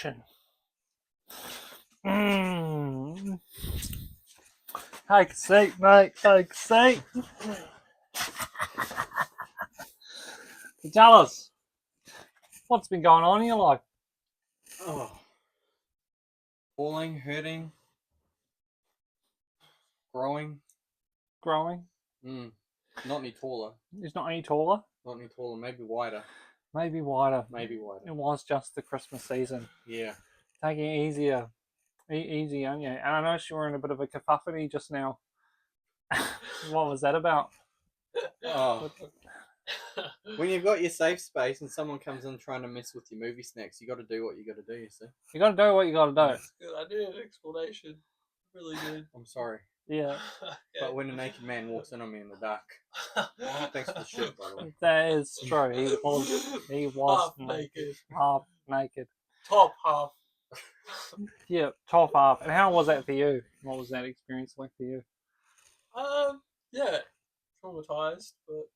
action. Take a seat, mate. Take a seat. Tell us, what's been going on in your life? Oh. Falling, hurting, growing. Growing? Not any taller. He's not any taller? Not any taller, maybe wider. Maybe wider. Maybe wider. It was just the Christmas season. Yeah. Taking it easier. Easy on you. And I noticed you were in a bit of a cacophony just now. What was that about? Oh. When you've got your safe space and someone comes in trying to mess with your movie snacks, you got to do what you got to do, you see. You got to do what you got to do. That's good. I need an explanation. Really good. I'm sorry. Yeah. But when a naked man walks in on me in the dark, thanks for the shirt, by the way. That is true. He was half naked. Half naked. Top half. Yeah, top half. And how was that for you? What was that experience like for you? Yeah, traumatized, but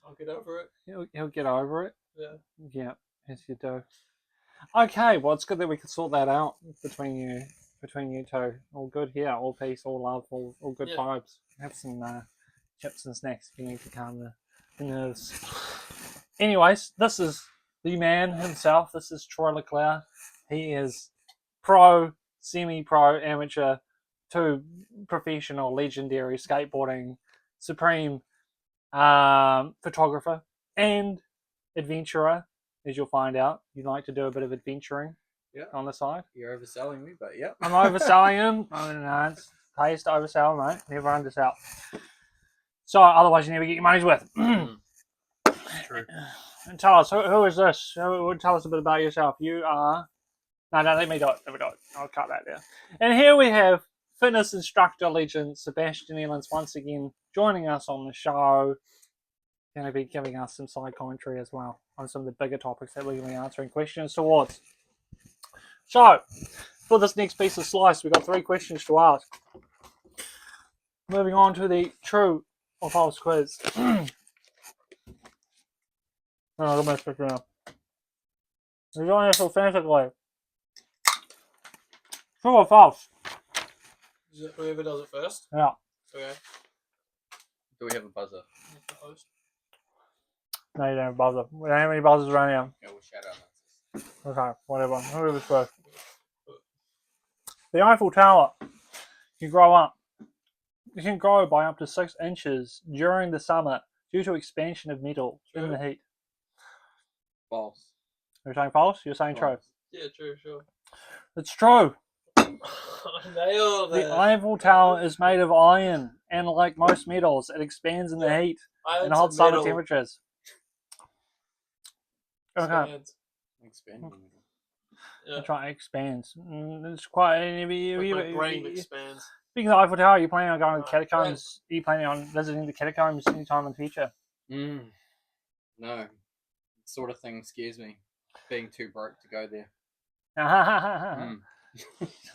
I'll get over it. He'll get over it. Yeah. Yeah, yes you do. Okay, well it's good that we could sort that out between you two. All good here, all peace, all love, all good vibes. Have some chips and snacks if you need to calm the nerves. Anyways, this is the man himself. This is Troy Leclerc. He is pro, semi-pro, amateur, to professional, legendary skateboarding, supreme photographer and adventurer, as you'll find out. You like to do a bit of adventuring on the side. You're overselling me, but yeah. I'm overselling him. Oh, no, it's pays to oversell, mate. Never undersell. So, otherwise you never get your money's worth. True. And tell us, who is this? Tell us a bit about yourself. You are... No, let me do it. I'll cut that there. And here we have fitness instructor legend Sebastian Elens once again joining us on the show. Going to be giving us some side commentary as well on some of the bigger topics that we're going to be answering questions towards. So, for this next piece of slice, we've got 3 questions to ask. Moving on to the true or false quiz. I'm going to switch it up. We're doing this authentically. True or false? Is it whoever does it first? Yeah. Okay. Do we have a buzzer? No, you don't buzzer. We don't have any buzzers around here. Yeah, we'll shout out answers. Okay, whatever. Whoever's first. The Eiffel Tower can grow up. It can grow by up to 6 inches during the summer due to expansion of metal in the heat. False. You're saying false? You're saying true? Yeah, true, sure. It's true. Nailed it. The Eiffel Tower is made of iron, and like most metals, it expands in the heat in hot summer temperatures. Okay. Expanding. Yeah. That's right, it expands. It's quite... My brain expands. Speaking of the Eiffel Tower, are you planning on going to the catacombs? Are you planning on visiting the catacombs anytime in the future? No. That sort of thing scares me. Being too broke to go there.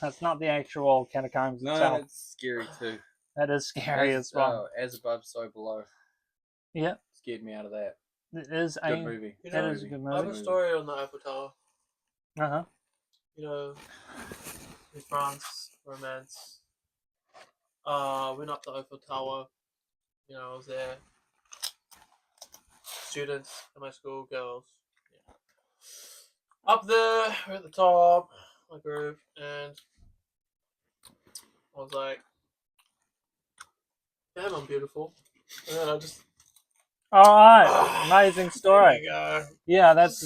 That's not the actual catacombs itself. No, it's scary too. That is scary as well. As above, so below. Yeah. Scared me out of that. It is a good movie. That is a good movie. I have a story on the Eiffel Tower. Uh-huh. You know, in France, romance. Went up the Eiffel Tower. You know, I was there. Students at my school, girls. Yeah. Up there, we're at the top, my group, and I was like, damn, I'm beautiful. And then I just... Alright, amazing story. There you go. Yeah, that's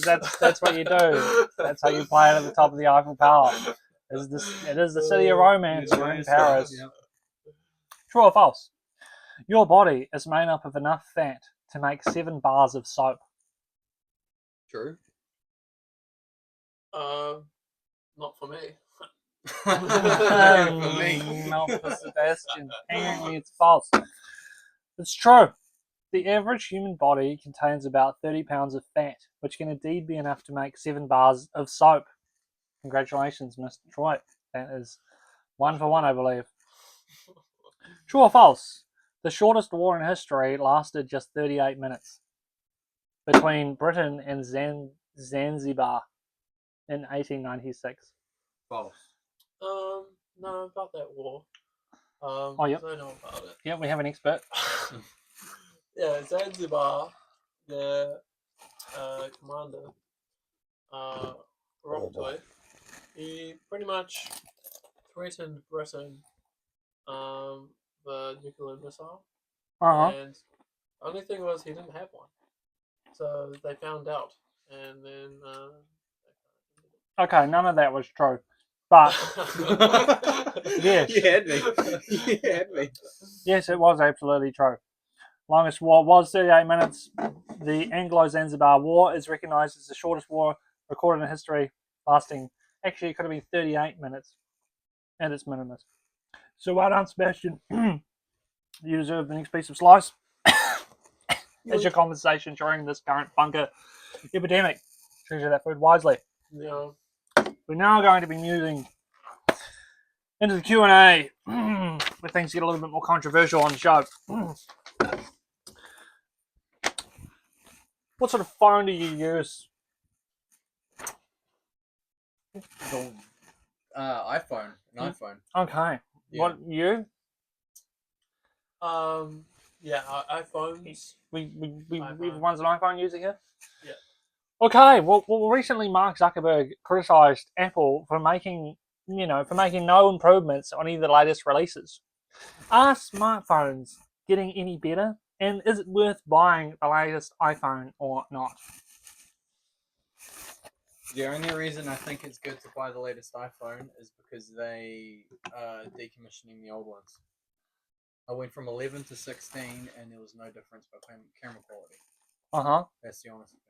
what you do. That's how you play it at the top of the Eiffel Tower. It is the city of romance. You're in Paris. Yeah. True or false? Your body is made up of enough fat to make 7 bars of soap. True. Not for me. For me. Not for Sebastian. Apparently it's false. It's true. The average human body contains about 30 pounds of fat, which can indeed be enough to make 7 bars of soap. Congratulations, Mr. Troy. That is 1 for 1, I believe. True or false? The shortest war in history lasted just 38 minutes between Britain and Zanzibar. in 1896? False. No, about that war. Oh, yep. 'cause I know about it. Yeah, we have an expert. Yeah, Zanzibar, the commander, Rocktoy, he pretty much threatened Britain the nuclear missile, and the only thing was he didn't have one, so they found out, and then Okay, none of that was true. But yes, You had me. You had me. yes, it was absolutely true. Longest war was 38 minutes. The Anglo-Zanzibar War is recognised as the shortest war recorded in history, lasting, actually, it could have been 38 minutes at its minimum. So well done, Sebastian. You deserve the next piece of slice as your compensation during this current bunker epidemic. Treasure that food wisely. yeah. We're now going to be moving into the Q&A, where things get a little bit more controversial on the show. What sort of phone do you use? iPhone. An iPhone. Okay. Yeah. What, you? Yeah, iPhones. We iPhone. everyone's an iPhone user here? Yeah. Okay, well, recently Mark Zuckerberg criticised Apple for making no improvements on any of the latest releases. Are smartphones getting any better? And is it worth buying the latest iPhone or not? The only reason I think it's good to buy the latest iPhone is because they are decommissioning the old ones. I went from 11 to 16 and there was no difference by camera quality. Uh-huh. That's the honest opinion.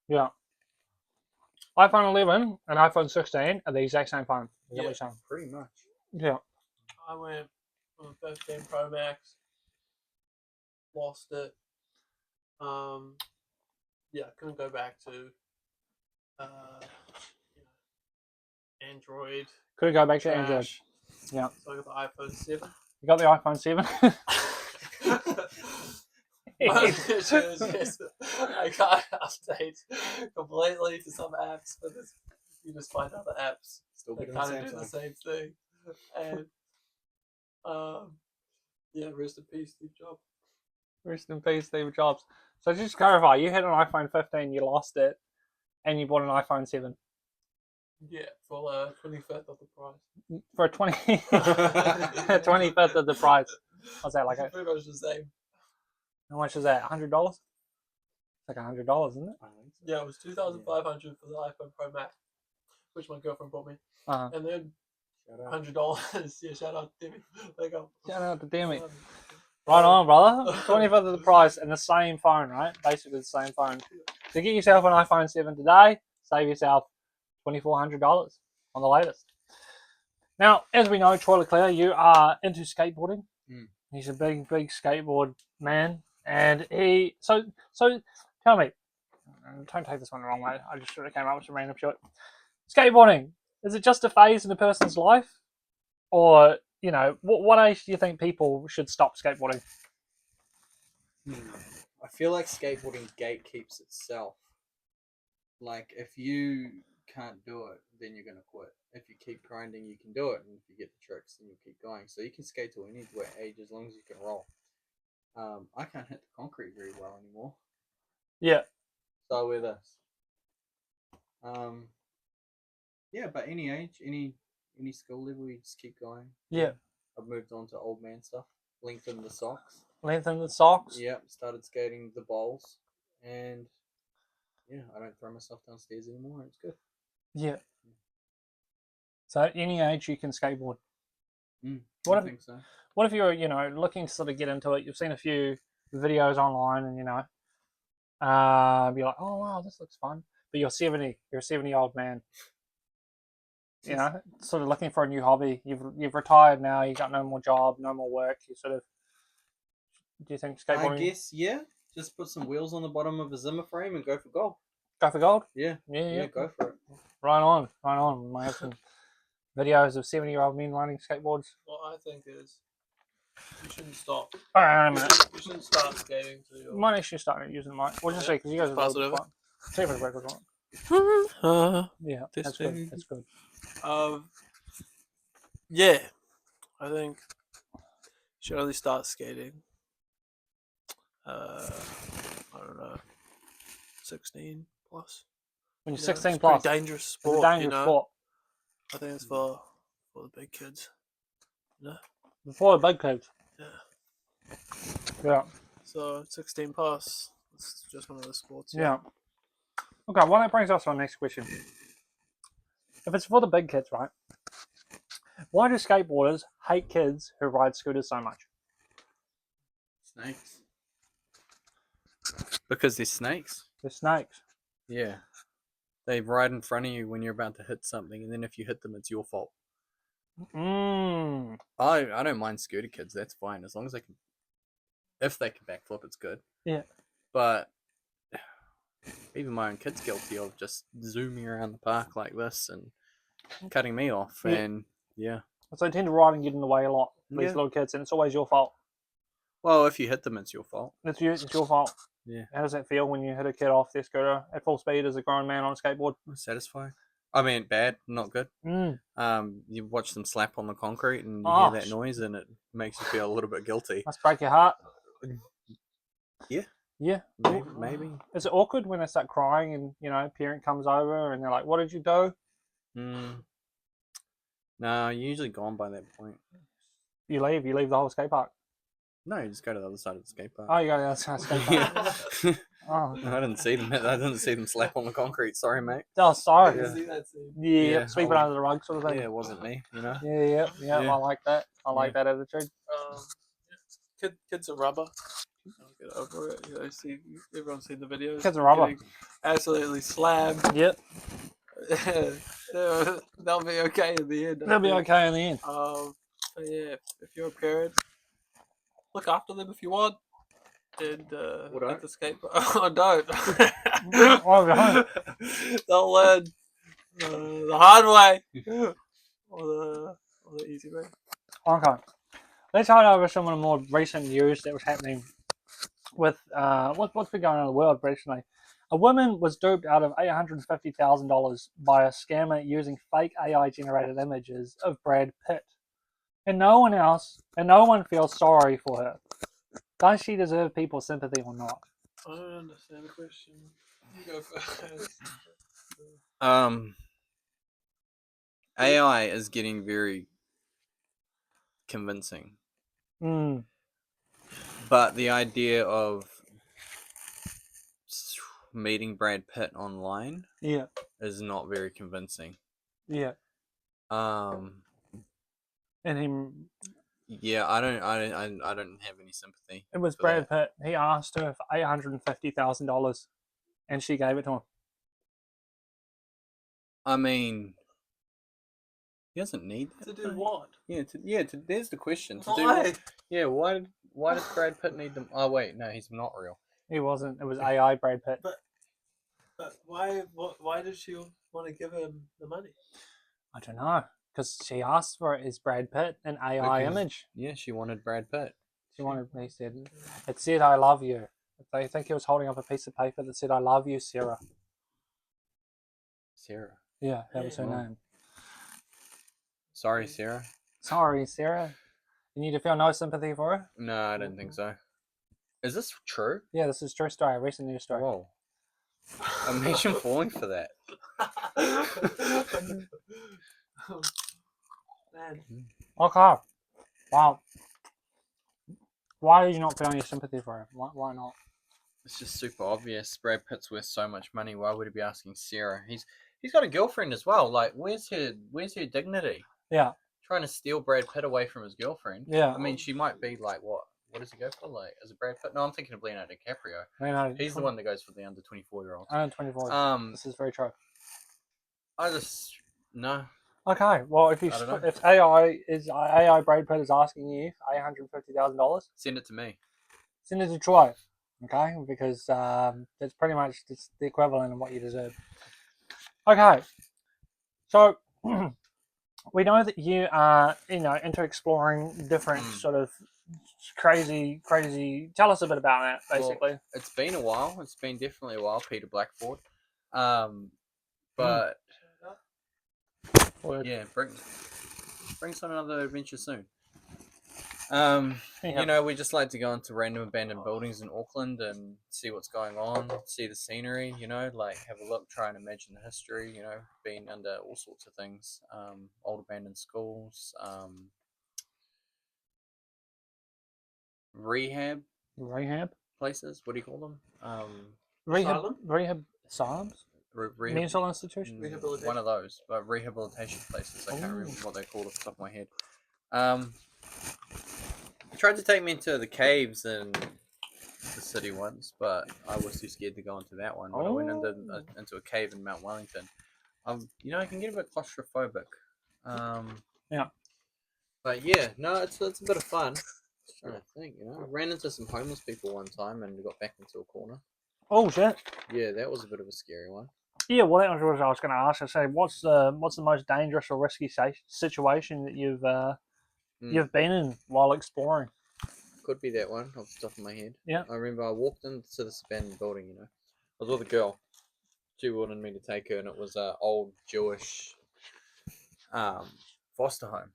Yeah. iPhone 11 and iPhone 16 are the exact same phone. Is that what you're saying? Pretty much. Yeah. I went on the 15 Pro Max, lost it. Yeah, couldn't go back to Android. Could go back to Android. Trash. Yeah. So I got the iPhone 7. You got the iPhone 7? My issue is just I can't update completely to some apps, but you just find other apps Still that better than kind of do the Samsung. same thing. And yeah, rest in peace, Steve Jobs. Rest in peace, Steve Jobs. So just to clarify, you had an iPhone 15, you lost it, and you bought an iPhone 7 Yeah, for 25th of the price. for 25th of the price. What's that like? It's pretty much the same. How much is that? $100? It's like $100, isn't it? I think so. Yeah, it was 2,500 for the iPhone Pro Max, which my girlfriend bought me, Uh-huh. and then Shout out. $100. Yeah, shout out to Timmy. There you go. Shout out to Demi. Um, Right on, brother. 25th of the price and the same phone, right? Basically the same phone. So get yourself an iPhone 7 today. Save yourself $2,400 on the latest. Now, as we know, Troy Leclerc, you are into skateboarding. Mm. He's a big skateboard man, and he. So tell me, don't take this one the wrong way. I just sort of came up with some random shit. Skateboarding, is it just a phase in a person's life, or what age do you think people should stop skateboarding? I feel like skateboarding gatekeeps itself. Like, if you can't do it, then you're going to quit. If you keep grinding, you can do it. And if you get the tricks, then you keep going. So you can skate to any age as long as you can roll. I can't hit the concrete very well anymore. Yeah. So with us. Yeah, but any age, any skill level, you just keep going. Yeah. I've moved on to old man stuff. Lengthened the socks. Lengthen the socks. Yep, started skating the bowls. And yeah, I don't throw myself downstairs anymore. It's good. Yeah. So at any age you can skateboard. I think so. What if you're, looking to sort of get into it? You've seen a few videos online, and be like, "Oh wow, this looks fun." But you're 70. You're a 70-year-old man. Sort of looking for a new hobby. You've retired now. You got no more job, no more work. You sort of. Do you think skateboarding? I guess Just put some wheels on the bottom of a Zimmer frame and go for gold. Go for gold. Yeah, go for it. Right on. We might have some videos of 70-year-old men riding skateboards. What I think is you shouldn't stop. All right, a minute. You shouldn't start skating to your. Might actually start using the mic. We'll just see, because you guys are Pass it over. See if it's working. Yeah, that's good. Testing. That's good. Yeah, I think should only start skating. I don't know, 16 plus. When you're You know, 16 it's a plus, pretty dangerous it's sport. a dangerous sport. I think it's for the big kids. You know? Before the big kids. Yeah. Yeah. So 16 plus. It's just one of the sports. Yeah. Okay, well, that brings us to our next question. If it's for the big kids, right? Why do skateboarders hate kids who ride scooters so much? Snakes. Because they're snakes. They're snakes. Yeah. They ride in front of you when you're about to hit something, and then if you hit them, it's your fault. Mmm. I don't mind scooter kids. That's fine as long as they can. If they can backflip, it's good. Yeah. But even my own kid's guilty of just zooming around the park like this and cutting me off. Yeah. And yeah. So they tend to ride and get in the way a lot, these Yeah. little kids, and it's always your fault. Well, if you hit them, it's your fault. It's your fault. Yeah. How does it feel when you hit a kid off their scooter at full speed as a grown man on a skateboard? Satisfying. I mean, bad, not good. Mm. You watch them slap on the concrete and you Oh, hear that noise, and it makes you feel a little bit guilty. Must break your heart. Yeah. Yeah. Maybe. Is it awkward when they start crying and, a parent comes over and they're like, what did you do? No, you're usually gone by that point. You leave the whole skate park. No, you just go to the other side of the skate park. Oh, you go to the other side of the skate park. Oh, I didn't see them. I didn't see them slap on the concrete. Sorry, mate. oh, sorry. Yeah. See that scene? Yeah, sweep it under the rug sort of thing. Yeah, it wasn't me. You know. Yeah. Yeah. I like that. I like that attitude. Kids are rubber. I'll get over it. Everyone's seen the videos. Kids are rubber. Getting absolutely slammed. Yep. They'll be okay in the end. I They'll be think. okay in the end. But yeah, if you're a parent, look after them if you want. And at the skate park. Oh, don't. Oh, no. They'll learn the hard way or the easy way. Okay. Let's head over some of the more recent news that was happening with what's been going on in the world recently. A woman was duped out of $850,000 by a scammer using fake AI-generated images of Brad Pitt. And no one feels sorry for her. Does she deserve people's sympathy or not? I don't understand the question. You go first. AI is getting very convincing. Mm. But the idea of meeting Brad Pitt online Yeah. is not very convincing. Yeah. And him. Yeah, I don't have any sympathy. It was for Brad that. Pitt. He asked her for $850,000, and she gave it to him. I mean, he doesn't need that. To do what? There's the question. Why? Why did Brad Pitt need them? Oh wait, no, he's not real. He wasn't. It was AI Brad Pitt. But why did she want to give him the money? I don't know. Because she asked for it as Brad Pitt, an AI Because- image. Yeah, she wanted Brad Pitt. He said, it said, I love you. I think he was holding up a piece of paper that said, I love you, Sarah. Sarah. Yeah, that was her Oh. name. Sorry, Sarah. Sorry, Sarah. You need to feel no sympathy for her? No, I don't think so. Is this true? Yeah, this is a true story, a recent news story. Whoa. Imagine falling for that. Man. Okay. Wow. Why are you not feeling your sympathy for her? Why not? It's just super obvious. Brad Pitt's worth so much money. Why would he be asking Sarah? He's got a girlfriend as well. Like, where's her dignity? Yeah. Trying to steal Brad Pitt away from his girlfriend. Yeah. I mean, she might be like, what? What does he go for? Like, is it Brad Pitt? No, I'm thinking of Leonardo DiCaprio. He's the one that goes for the under 24-year-olds. Under 24. This is very true. No. Okay, well, if AI Brad Pitt is asking you for $850,000, Send it to me. send it to Troy, okay? Because that's pretty much the equivalent of what you deserve. Okay, so we know that you are, into exploring different sort of crazy. Tell us a bit about that, basically. Well, it's been a while. It's been definitely a while, Peter Blackford. But Word. yeah, bring us on another adventure soon. Yeah. You know, we just like to go into random abandoned buildings in Auckland and see what's going on, see the scenery, you know, like have a look, try and imagine the history, you know, being under all sorts of things. Old abandoned schools, rehab Rehab? places, what do you call them? Asylum? Rehab asylums? Rehab, Mental institutions? Rehabilitation. one of those, but rehabilitation places. I can't remember Ooh. what they're called off the top of my head. Tried to take me into the caves in the city once, but I was too scared to go into that one. When I went into a cave in Mount Wellington, you know, I can get a bit claustrophobic. Yeah. But yeah, no, it's a bit of fun. Just trying to think, you know, I ran into some homeless people one time and got back into a corner. Oh shit. Yeah, that was a bit of a scary one. Yeah, well, that was what I was going to ask. I say, what's the most dangerous or risky situation that you've been in while exploring? Could be that one off the top of my head. Yeah. I remember I walked into this abandoned building, you know. I was with a girl. She wanted me to take her, and it was an old Jewish foster home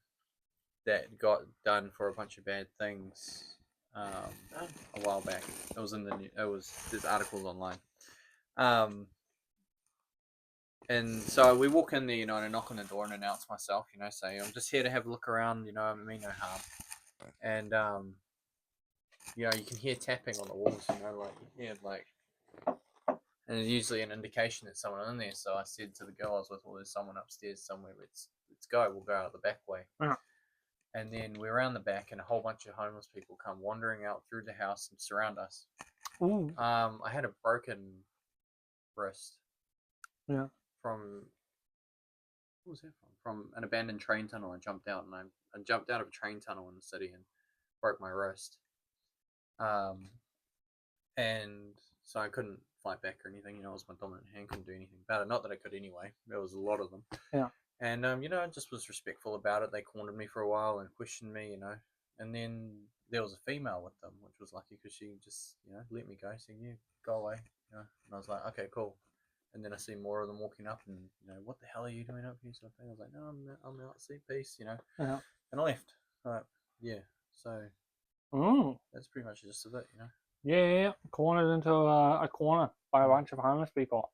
that got done for a bunch of bad things a while back. It was there's articles online. And so we walk in there, you know, and I knock on the door and announce myself, you know, say I'm just here to have a look around, you know, I mean no harm. And you know, you can hear tapping on the walls, you know, and it's usually an indication that someone in there. So I said to the girl I was with, well, there's someone upstairs somewhere. Let's go. We'll go out the back way. Yeah. And then we're around the back, and a whole bunch of homeless people come wandering out through the house and surround us. Ooh. I had a broken wrist. Yeah. From what was that from? From an abandoned train tunnel. I jumped out, and I jumped out of a train tunnel in the city and broke my wrist. And so I couldn't fight back or anything. You know, it was my dominant hand, couldn't do anything about it. Not that I could anyway. There was a lot of them. Yeah. And you know, I just was respectful about it. They cornered me for a while and questioned me, you know. And then there was a female with them, which was lucky because she just, you know, let me go. Said, "Yeah, go away." You know. And I was like, "Okay, cool." And then I see more of them walking up, and you know, "What the hell are you doing up here?" Sort of thing. I was like, "No, I'm out. See, peace," you know. Yeah. And I left. Yeah. So that's pretty much just of it, you know. Yeah. Cornered into a corner by a bunch of homeless people.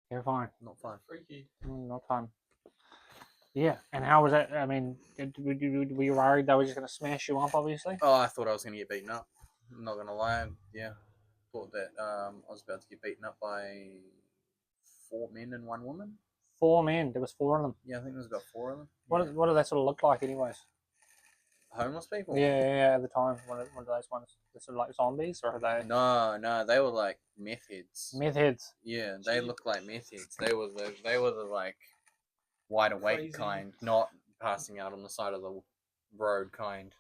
Terrifying. Not fun. Freaky. Not fun. Yeah. And how was that? I mean, were you worried they were just going to smash you up, obviously? Oh, I thought I was going to get beaten up. I'm not going to lie. Yeah. Thought that I was about to get beaten up by 4 men and 1 woman. 4 men. There was 4 of them. Yeah, I think there was about 4 of them. What do they sort of look like, anyways? Homeless people? Yeah, at the time. One of those ones. They're sort of like zombies, or are they? No, they were like meth heads. Meth heads. Yeah, they looked like meth heads. They were the like wide awake Crazy. kind, not passing out on the side of the road kind.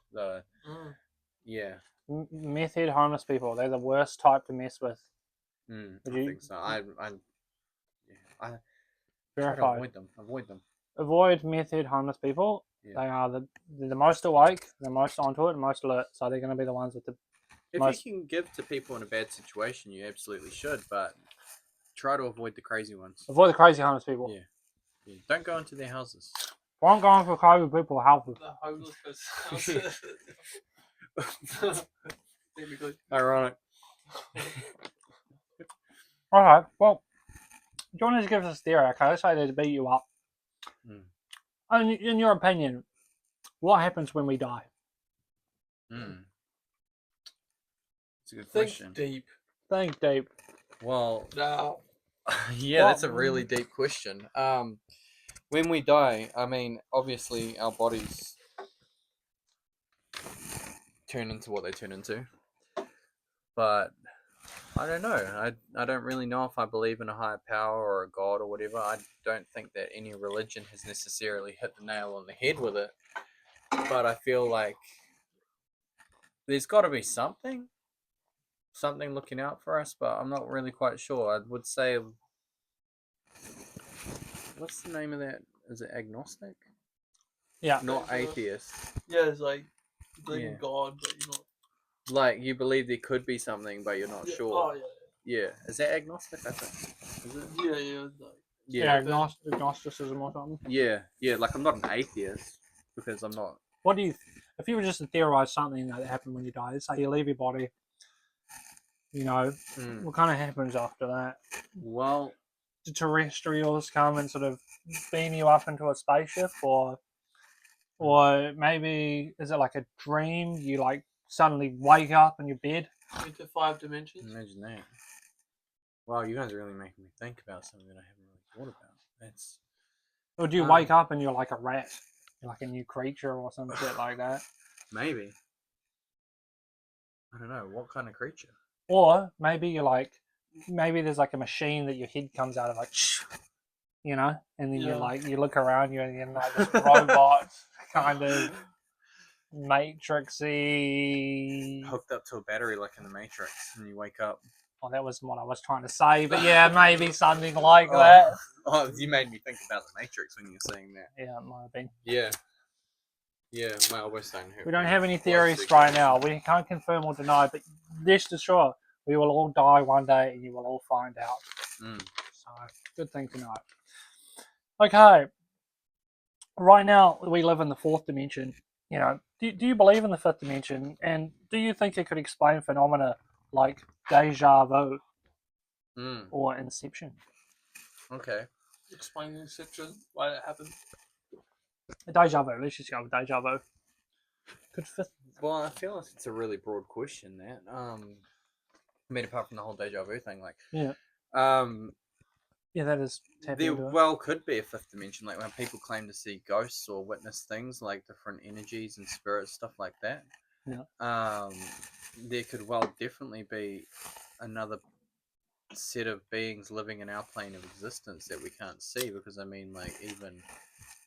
Yeah. Meth head homeless people. They're the worst type to mess with. I think so. I try to Verified. avoid them. Avoid meth head homeless people. Yeah. They are the most awake, the most onto it, the most alert. So they're going to be the ones with the If you can give to people in a bad situation, you absolutely should, but try to avoid the crazy ones. avoid the crazy homeless people. Yeah. Don't go into their houses. Well, I'm going for crazy people. Help them. The homeless person. Technically. Ironic. Okay, well, do you want to give us a theory? Okay, let's say they beat you up. And in your opinion, what happens when we die? It's a good Think question. deep. Think deep. Well, Now. yeah, that's a really deep question. When we die, I mean, obviously our bodies turn into what they turn into, but I don't know. I don't really know if I believe in a higher power or a god or whatever. I don't think that any religion has necessarily hit the nail on the head with it, but I feel like there's got to be something looking out for us, but I'm not really quite sure. I would say, what's the name of that? Is it agnostic? Yeah. Not atheist. Yeah, it's like you believe Yeah. in God, but you're not. Like you believe there could be something, but you're not sure. Oh yeah. Yeah. Is that agnostic? I think. Is it? Yeah. Like, Yeah, Yeah. agnosticism or something. Yeah. Like I'm not an atheist because I'm not. What do you, if you were just to theorize something that happened when you die, say you leave your body, you know, Mm. what kind of happens after that? Well, Do terrestrials come and sort of beam you up into a spaceship, or maybe is it like a dream? You like suddenly wake up in your bed. into 5 dimensions. imagine that. Wow, you guys are really making me think about something that I haven't really thought about. That's Or do you wake up and you're like a rat, you're like a new creature or some shit like that? maybe. I don't know what kind of creature. Or maybe you're like, maybe there's like a machine that your head comes out of, like, you know, and then Yeah. you're like, you look around you and you're like this robot kind of matrixy. Hooked up to a battery like in the Matrix, and you wake up. Well, that wasn't what I was trying to say, but yeah, maybe something like that. Oh, you made me think about the Matrix when you were saying that. Yeah, it might have been. Yeah. Yeah, my elbow's starting to hurt. We don't have any theories right now. We can't confirm or deny, but rest assured, we will all die one day and you will all find out. So, good thing to know. Okay. Right now, we live in the fourth dimension. You know, do you believe in the fifth dimension? And do you think it could explain phenomena like deja vu or inception? Okay. Explain the Inception, why it happened. Deja vu. Let's just go with deja vu. Could fifth. Well, I feel like it's a really broad question. That I mean, apart from the whole deja vu thing, like Yeah, that is tapping there into it. well could be a fifth dimension, like when people claim to see ghosts or witness things like different energies and spirits, stuff like that. Yeah. There could well definitely be another set of beings living in our plane of existence that we can't see, because I mean, like, even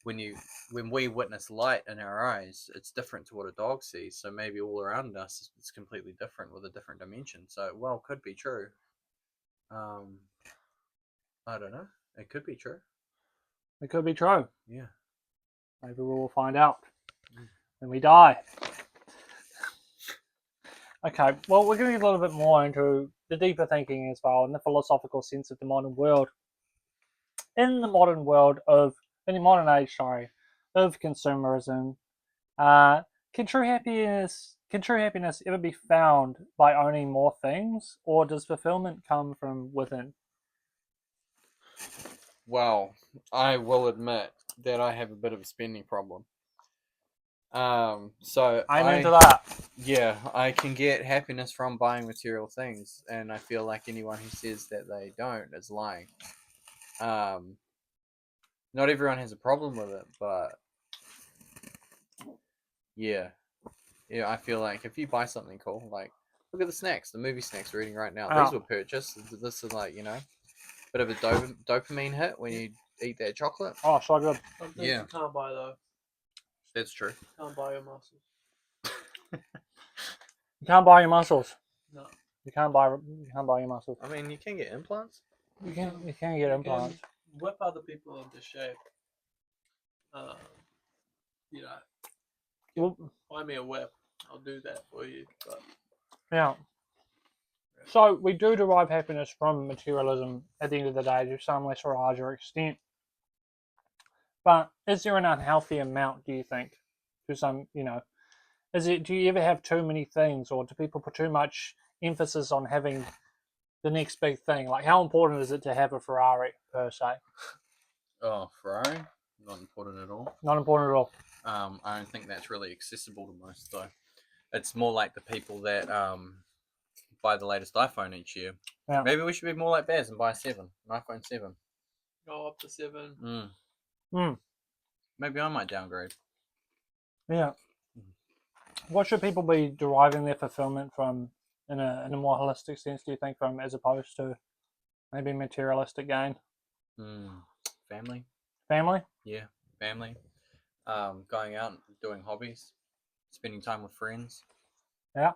when we witness light in our eyes, it's different to what a dog sees. So maybe all around us it's completely different with a different dimension. So it well could be true. I don't know. It could be true. It could be true. Yeah. Maybe we will find out when we die. Okay, well, we're going to get a little bit more into the deeper thinking as well, and the philosophical sense of the modern world. In the modern age, of consumerism, can true happiness ever be found by owning more things, or does fulfillment come from within? Well, I will admit that I have a bit of a spending problem. So I'm into that. Yeah, I can get happiness from buying material things, and I feel like anyone who says that they don't is lying. Not everyone has a problem with it, but yeah, I feel like if you buy something cool, like look at the snacks, the movie snacks we're eating right now. Oh. These were purchased. This is like, bit of a dopamine hit when you eat that chocolate. Oh, so good. Some things Yeah. you can't buy though. That's true. You can't buy your muscles. You can't buy your muscles. No. You can't buy your muscles. I mean, you can get implants. You can get implants. Can whip other people into shape. Well, Buy me a whip. I'll do that for you. But yeah. So we do derive happiness from materialism at the end of the day to some less or larger extent. But is there an unhealthy amount, do you think? To some, do you ever have too many things, or do people put too much emphasis on having the next big thing? Like, how important is it to have a Ferrari, per se? Oh, Ferrari? Not important at all. Not important at all. I don't think that's really accessible to most, though. It's more like the people that buy the latest iPhone each year. Yeah. Maybe we should be more like Baz and buy an iPhone 7. go up to 7. Maybe I might downgrade. Yeah. What should people be deriving their fulfillment from in a more holistic sense, do you think, from as opposed to maybe materialistic gain? Family. Family? Yeah, family. Going out and doing hobbies. Spending time with friends. Yeah.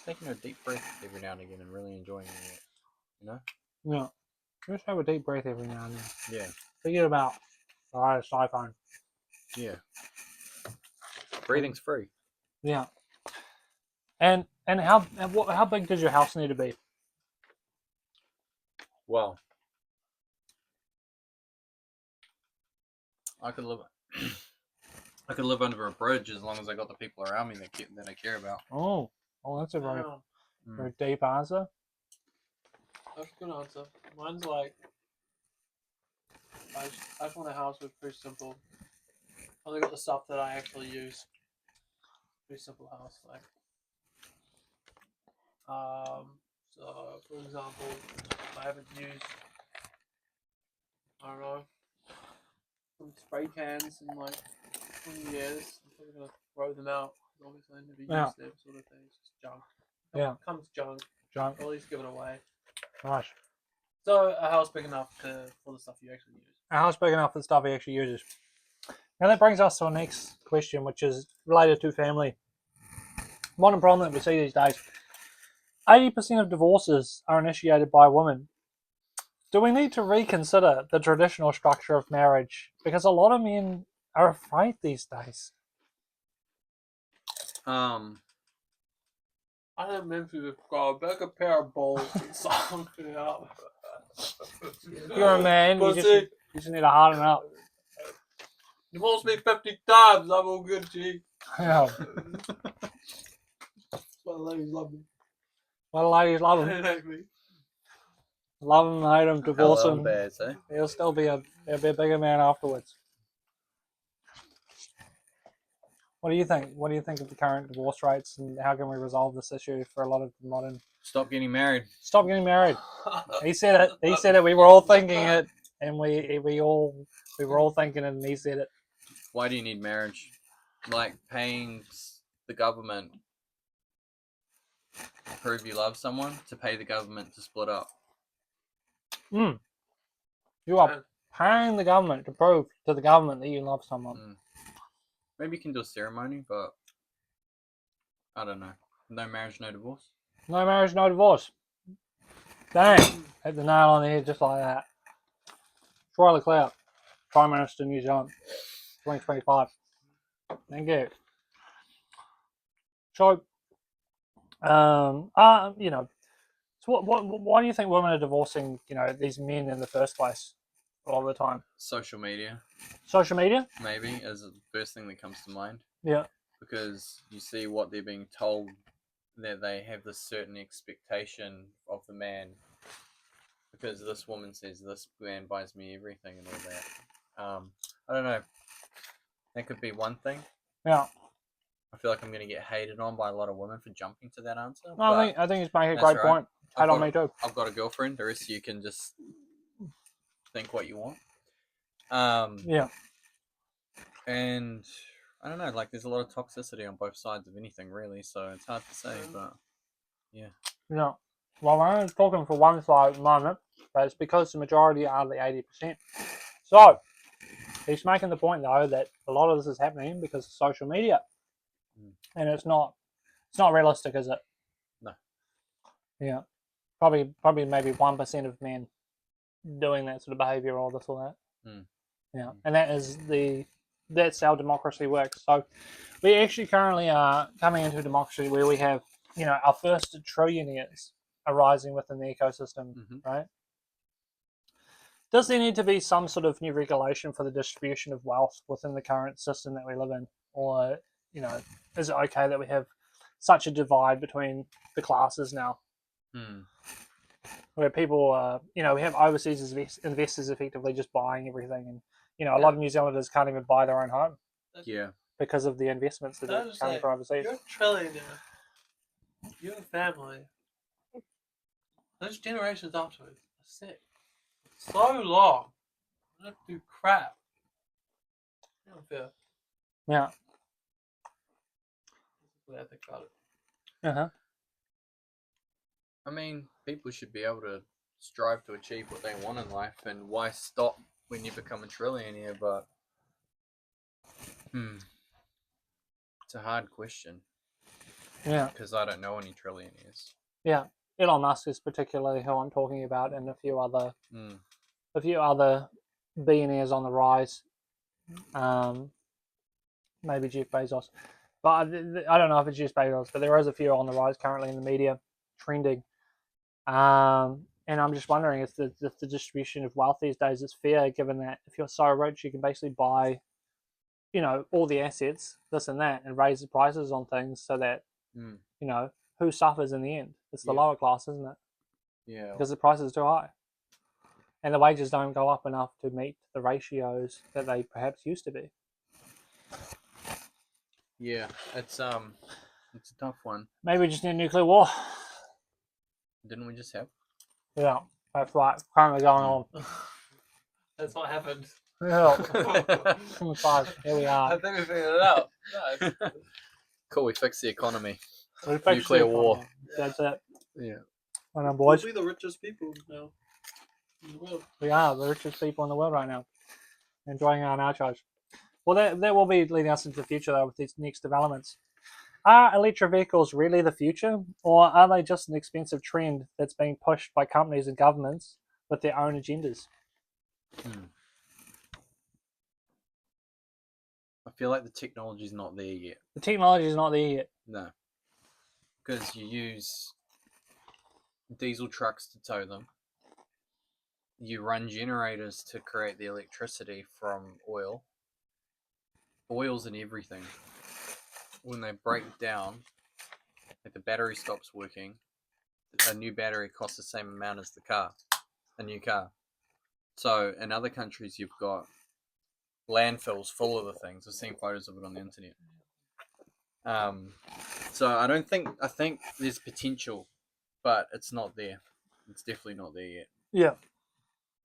Taking a deep breath every now and again and really enjoying it. Yeah. Just have a deep breath every now and then. Yeah. Forget about the latest iPhone. Yeah. Breathing's free. Yeah. And how big does your house need to be? Well, I could live. I could live under a bridge as long as I got the people around me that I care about. Oh, that's a very, Damn, very deep answer. that's a good answer. Mine's like, I just want a house with pretty simple. I only got the stuff that I actually use. Pretty simple house, like. So for example, I haven't used, I don't know, some spray cans in like 20 years. I'm probably gonna throw them out. Obviously, I never used Yeah. them, sort of thing. It's just junk. Yeah. Comes junk. Junk. Or at least give it away. Nice. So a house big enough for the stuff you actually use. A house big enough for the stuff he actually uses. Now that brings us to our next question, which is related to family. Modern problem that we see these days. 80% of divorces are initiated by women. Do we need to reconsider the traditional structure of marriage? Because a lot of men are afraid these days. I think men should got a bigger pair of balls and song it up. You're a man, you just need to harden up. Divorce me 50 times, I'm all good, G. Yeah. That's why the ladies love me. Well, ladies love him. They hate me. Love him, hate him, divorce Hello, him. bears, eh? He'll still be a bigger man afterwards. What do you think? What do you think of the current divorce rates, and how can we resolve this issue for a lot of modern? Stop getting married. Stop getting married. He said it. He said it. We were all thinking it, and we were all thinking it, and he said it. Why do you need marriage? Like paying the government to prove you love someone, to pay the government to split up. You are paying the government to prove to the government that you love someone. Maybe you can do a ceremony, but I don't know. No marriage, no divorce. No marriage, no divorce. Dang, hit the nail on the head just like that. Troy Leclerc, Prime Minister of New Zealand, 2025. Thank you. So, so why do you think women are divorcing, these men in the first place all the time? Social media. Social media? Maybe, is the first thing that comes to mind. Yeah. Because you see what they're being told, that they have this certain expectation of the man. Because this woman says, this man buys me everything and all that. I don't know. That could be one thing. Yeah. I feel like I'm going to get hated on by a lot of women for jumping to that answer. No, I think it's making a great point. Hate on me too. I've got a girlfriend. The rest of you can just think what you want. Yeah. And I don't know, like there's a lot of toxicity on both sides of anything, really. So it's hard to say, but yeah. Yeah. Well, we're only talking for one side at the moment, but it's because the majority are the 80%. So he's making the point though that a lot of this is happening because of social media, and it's not realistic, is it? No. Yeah. Probably maybe 1% of men doing that sort of behaviour or this or that. Yeah, and that's how democracy works. So we actually currently are coming into a democracy where we have, our first trillionaires arising within the ecosystem, right? Does there need to be some sort of new regulation for the distribution of wealth within the current system that we live in? Or, is it okay that we have such a divide between the classes now? Where people, we have overseas investors effectively just buying everything, and a lot of New Zealanders can't even buy their own home. Yeah. Because of the investments that are coming from overseas. You're a trillionaire. You and family. Those generations afterwards are sick. So long. I have to do crap. I don't feel. Yeah. That's the way I think about it. Uh-huh. I mean, people should be able to strive to achieve what they want in life, and why stop when you become a trillionaire? But it's a hard question. Yeah. Because I don't know any trillionaires. Yeah. Elon Musk is particularly who I'm talking about, and a few other billionaires on the rise. Maybe Jeff Bezos, but I don't know if it's Jeff Bezos, but there is a few on the rise currently in the media, trending. And I'm just wondering if the distribution of wealth these days is fair, given that if you're so rich, you can basically buy, all the assets, this and that, and raise the prices on things so that, Mm. who suffers in the end? It's the Yeah. lower class, isn't it? Yeah. Because the price is too high. And the wages don't go up enough to meet the ratios that they perhaps used to be. Yeah. It's a tough one. Maybe we just need a nuclear war. Didn't we just have? Yeah, that's right. Currently going on. That's what happened. Yeah. Here we I are. think we figured it out. Nice. Cool. We fixed the economy. We fixed Nuclear the war. economy. That's it. Yeah. Well done, We'll boys. be the richest people now in the world. We are the richest people in the world right now, enjoying our nachos. Well, that will be leading us into the future, though, with these next developments. Are electric vehicles really the future, or are they just an expensive trend that's being pushed by companies and governments with their own agendas? I feel like the technology's not there yet. The technology is not there yet. No. Because you use diesel trucks to tow them. You run generators to create the electricity from oil. Oil's in everything. When they break down, if the battery stops working, a new battery costs the same amount as a new car. So in other countries, you've got landfills full of the things. I've seen photos of it on the internet. So I think there's potential, but it's not there. It's definitely not there yet. Yeah.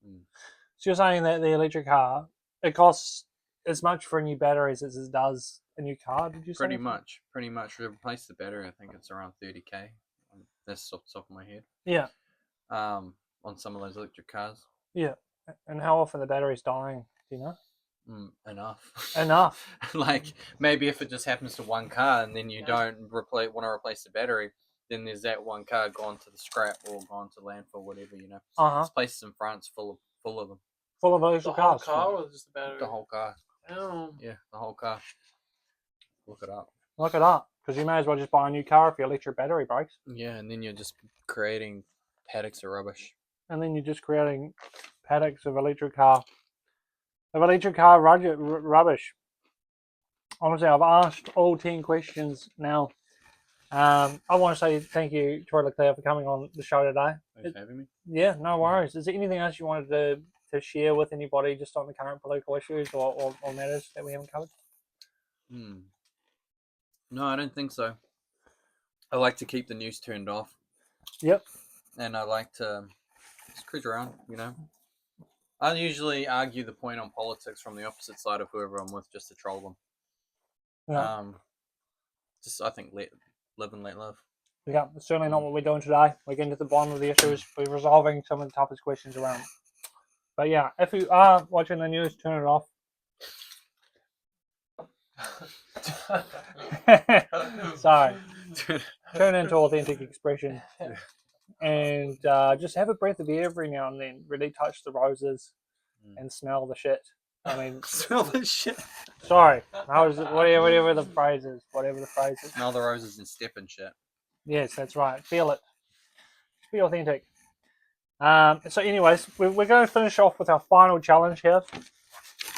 Mm. So you're saying that the electric car, it costs as much for a new battery as it does a new car, did you say? Pretty much. To replace the battery, I think it's around 30k. That's off the top of my head. Yeah. On some of those electric cars. Yeah. And how often the battery's dying, do you know? Enough. Enough. Like, maybe if it just happens to one car and then you don't want to replace the battery, then there's that one car gone to the scrap or gone to landfill, whatever, Uh-huh. There's places in France full of them. Full of The electric whole cars. car or just the battery? The whole car. Damn. Yeah, the whole car. Look it up. Look it up, because you may as well just buy a new car if your electric battery breaks. Yeah, and then you're just creating paddocks of rubbish. And then you're just creating paddocks of electric car rubbish. Honestly, I've asked all 10 questions now. I want to say thank you, Troy Leclerc, for coming on the show today. Thanks for having me. Yeah, no worries. Is there anything else you wanted to share with anybody just on the current political issues or matters that we haven't covered? No, I don't think so. I like to keep the news turned off. Yep. And I like to just cruise around, I usually argue the point on politics from the opposite side of whoever I'm with just to troll them. Yeah. I think live and let live. Yeah, it's certainly not what we're doing today. We're getting to the bottom of the issues. We're resolving some of the toughest questions around. But yeah, if you are watching the news, turn it off. Sorry. Turn into authentic expression. And just have a breath of air every now and then. Really touch the roses and smell the shit. I mean, smell the shit. Sorry, whatever the phrase is. Smell the roses and step and shit. Yes, that's right. Feel it. Be authentic. So, anyways, we're going to finish off with our final challenge here.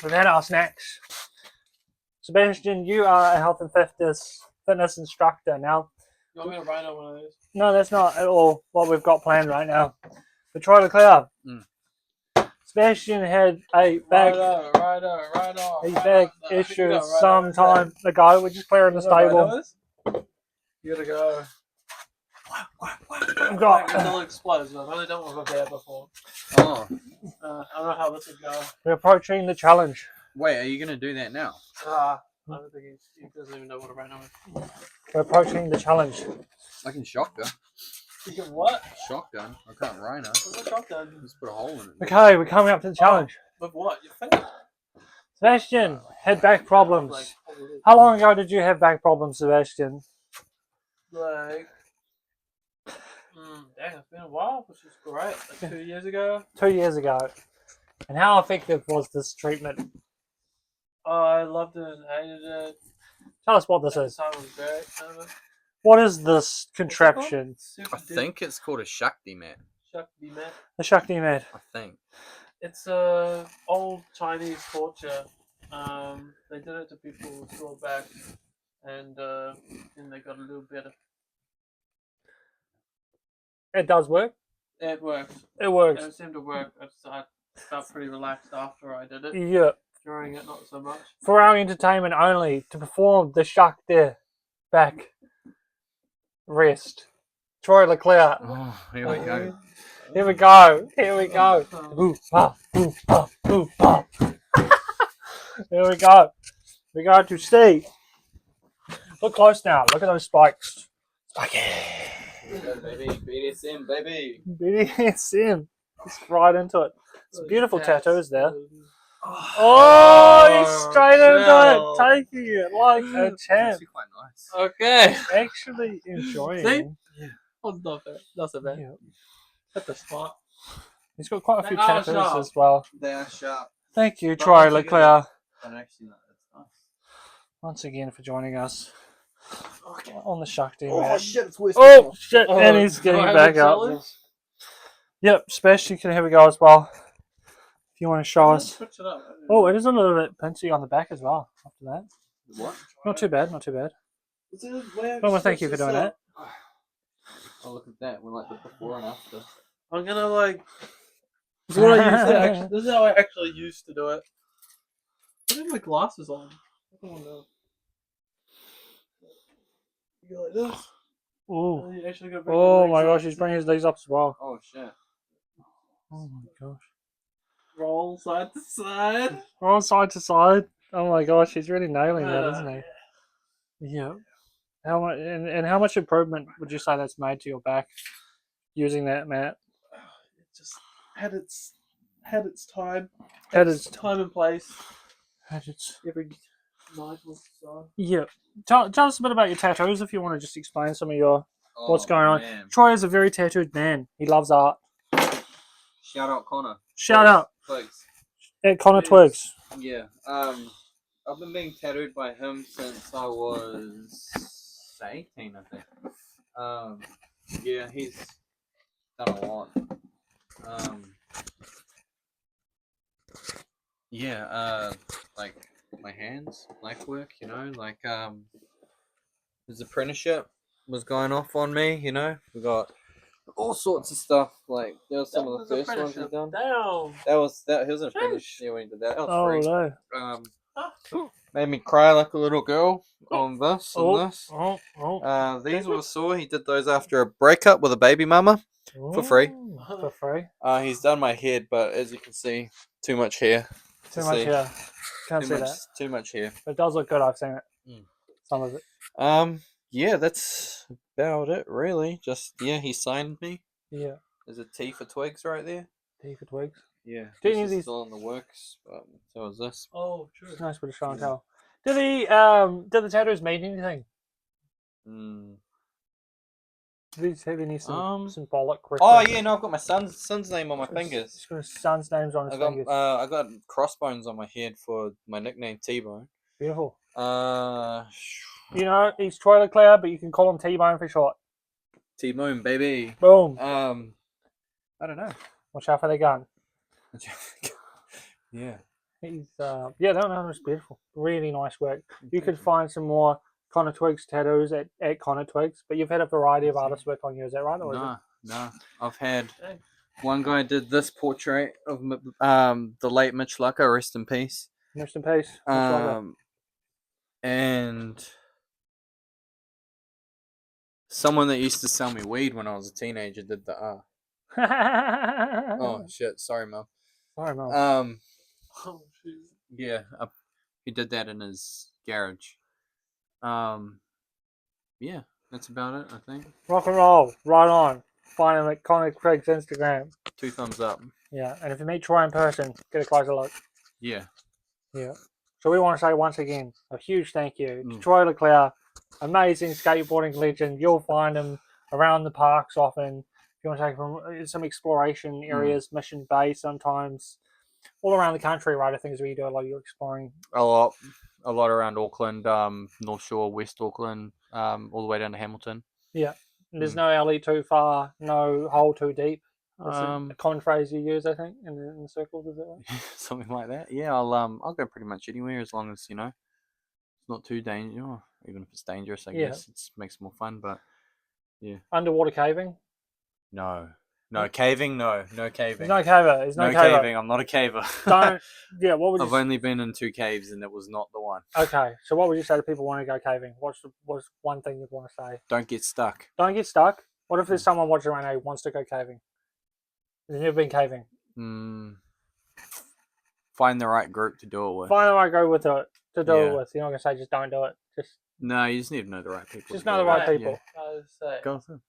We've had our snacks. Sebastian, you are a health and fitness instructor now. You want me to write on one of those? No, that's not at all what we've got planned right now. But Troy Leclerc. Sebastian had a back issue some time ago. We're just clearing the stable. You gotta go. I've got. Until it explodes. I've only done one with a bear before. Oh. I don't know how this would go. We're approaching the challenge. Wait, are you going to do that now? I don't think he doesn't even know what a rhino is. We're approaching the challenge. I can shotgun. You can what? Shotgun. I can't rhino. What's a shotgun? Just put a hole in it. Okay, we're coming up to the challenge. With what? Your finger? Sebastian had back problems. How long ago did you have back problems, Sebastian? Dang, it's been a while, which is great. Like 2 years ago. 2 years ago. And how effective was this treatment? I loved it and hated it. Tell us what this At the is. time it was great. What is this contraption? Super I think it's called a Shakti mat. Shakti mat. The Shakti mat. I think. It's old Chinese torture. They did it to people with sore back, and they got a little better. It does work. It works. It works. It seemed to work. I felt pretty relaxed after I did it. Yeah. During it, not so much. For our entertainment only, to perform the Shakti back rest. Troy Leclerc. Oh, here we go. Here we go. Here we go. Ooh, ah, ooh, ah, ooh, ah. Here we go. We go to Steve. Look close now. Look at those spikes. Spiky. Baby, BDSM, baby. BDSM. Just right into it. Some beautiful Cats. tattoos there. Oh, he's straight into Shell. it. Taking it like a It's champ. actually quite nice. Okay. Actually enjoying See? it. Oh, not bad. Not so bad. Yeah. At the spot. He's got quite a few They are tattoos sharp. as well. They are sharp, Thank you, But Troy once again- Leclerc, but actually, no, it's nice. once again for joining us on the Shakti Oh mat. shit, it's worse. Oh, shit, Oh, and he's do getting I have back a up. challenge? Yep, Sebastian can have a go as well. If you want to show us. Switch it up. Oh, it is a little bit pinchy on the back as well after that. What? Not too bad, not too bad. Well, Well, thank you for doing that. Oh, look at that. We're like the before and after. I'm gonna like. This is what I used to actually. This is how I actually used to do it. I have my glasses on. I don't know. You go like this. Ooh. And then you actually gotta bring your Oh legs my up. gosh, he's bringing these up as well. Oh shit. Oh my gosh. Roll side to side. Roll side to side. Oh my gosh, he's really nailing that, isn't he? Yeah. How much and how much improvement would you say that's made to your back using that mat? It just had its time. Had its time and place. Had its Every night or so. yeah. Tell us a bit about your tattoos if you want to just explain some of your what's Oh, going on. man. Troy is a very tattooed man. He loves art. Shout out Connor. Shout out Twigs. at Connor Twigs. Twigs. Yeah. I've been being tattooed by him since I was 18, I think. Yeah, he's done a lot. Yeah, like my hands, black work, you know, like his apprenticeship was going off on me, you know. We got all sorts of stuff. Like there was some of the first ones he done. Down. That was he was an apprentice. Yeah, when he did that. That was Oh free. no. Made me cry like a little girl on this and this. Oh. These were sore. He did those after a breakup with a baby mama. for free. Ooh, for free. He's done my head, but as you can see, too much hair. Too to much see. hair. Can't Too see much, that. too much hair. But it does look good. I've seen it. Mm. Some of it. Yeah, that's about it, really. Just he signed me. Yeah. There's a T for Twigs right there. T for Twigs. Yeah, Do this any of is these- still in the works, but so is this. Oh, true. It's a nice bit of show and tell. Do the tattoos mean anything? Mm. Do these have any symbolic Oh reference? yeah, no, I've got my son's name on my fingers. He's got his son's names on his fingers. I got crossbones on my head for my nickname T-Bone. Beautiful. Uh, You know, he's Troy Leclerc, but you can call him T-Bone for short. T-Bone, baby. Boom. I don't know. Watch out for the gun. Yeah. He's that one was beautiful. Really nice work. You could find some more Connor Twigs tattoos at Connor Twigs, but you've had a variety of artists work on you. Is that right? Or is No. I've had Okay. one guy did this portrait of the late Mitch Lucker, rest in peace. it rest in peace? Much And someone that used to sell me weed when I was a teenager did the longer. Oh shit, sorry, Mum. Sorry, Mel. Oh, jeez. Yeah, he did that in his garage. Yeah, that's about it, I think. Rock and roll. Right on. Find him at Connor Twigs Instagram. 2 thumbs up. Yeah, and if you meet Troy in person, get a closer look. Yeah. Yeah. So we want to say once again a huge thank you to Mm. Troy Leclerc, amazing skateboarding legend. You'll find him around the parks often. If you want to take from some exploration areas, Mission Bay sometimes, all around the country, right? I think is where you do a lot of your exploring. A lot around Auckland, North Shore, West Auckland, all the way down to Hamilton. There's no alley too far, no hole too deep. That's a common phrase you use, I think, in the circles, is that right? something like that. Yeah, I'll go pretty much anywhere as long as, you know, it's not too dangerous. Even if it's dangerous, I Yeah. guess it makes it more fun. But Underwater caving? no caving, no caving, There's no caver. There's no, caver. caving. I'm not a caver. Don't. Yeah, what would you I've only been in 2 caves, and it was not the one. Okay, so what would you say to people wanting to go caving? What's one thing you'd want to say? Don't get stuck. Don't get stuck. What if there's someone watching right now who wants to go caving? They've never been caving. Find the right group to do it with. Find the right go with it to do it Yeah. with. You're not gonna say just don't do it. Just No, you just need to know the right people. Just to know do the it right with. people. I would say Go with them.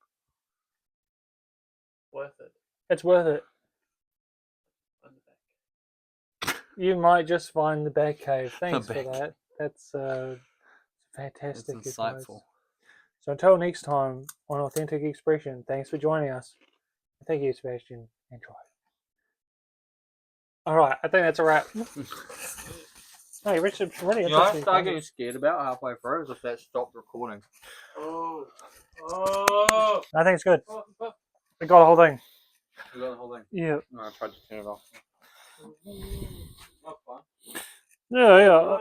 worth it. it's worth it. On the back. You might just find the back cave. Thanks for back. that. That's That's fantastic. advice. insightful. So until next time on Authentic Expression, thanks for joining us. Thank you, Sebastian. Enjoy. All right, I think that's a wrap. Hey, Richard's really interesting. scared about halfway through is if that stopped recording. Oh. I think it's good. We got the whole thing. You got the whole thing? Yeah. No, I tried to turn it off. Not fun. Yeah.